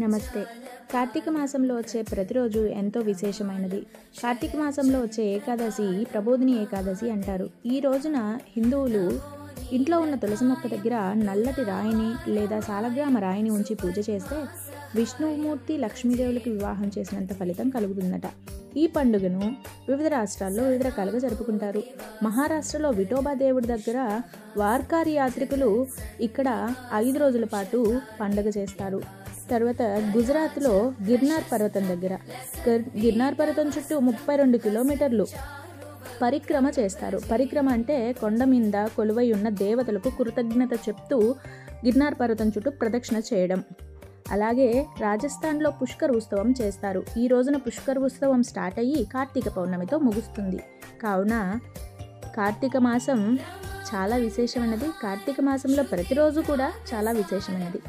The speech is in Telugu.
నమస్తే. కార్తీక మాసంలో వచ్చే ప్రతిరోజు ఎంతో విశేషమైనది. కార్తీక మాసంలో వచ్చే ఏకాదశి ప్రబోధిని ఏకాదశి అంటారు. ఈ రోజున హిందువులు ఇంట్లో ఉన్న తులసి మొక్క దగ్గర నల్లటి రాయిని లేదా సాలగ్రామ రాయిని ఉంచి పూజ చేస్తే విష్ణుమూర్తి లక్ష్మీదేవులకు వివాహం చేసినంత ఫలితం కలుగుతుందట. ఈ పండుగను వివిధ రాష్ట్రాల్లో వివిధ రకాలుగా జరుపుకుంటారు. మహారాష్ట్రలో విఠోబా దేవుడి దగ్గర వార్కారి యాత్రికులు ఇక్కడ 5 రోజుల పాటు పండుగ చేస్తారు. తర్వాత గుజరాత్లో గిర్నార్ పర్వతం దగ్గర గిర్నార్ పర్వతం చుట్టూ 32 కిలోమీటర్లు పరిక్రమ చేస్తారు. పరిక్రమ అంటే కొండ మీద కొలువై ఉన్న దేవతలకు కృతజ్ఞత చెప్తూ గిర్నార్ పర్వతం చుట్టూ ప్రదక్షిణ చేయడం. అలాగే రాజస్థాన్లో పుష్కర్ ఉత్సవం చేస్తారు. ఈ రోజున పుష్కర్ ఉత్సవం స్టార్ట్ అయ్యి కార్తీక పౌర్ణమితో ముగుస్తుంది. కావున కార్తీక మాసం చాలా విశేషమైనది. కార్తీక మాసంలో ప్రతిరోజు కూడా చాలా విశేషమైనది.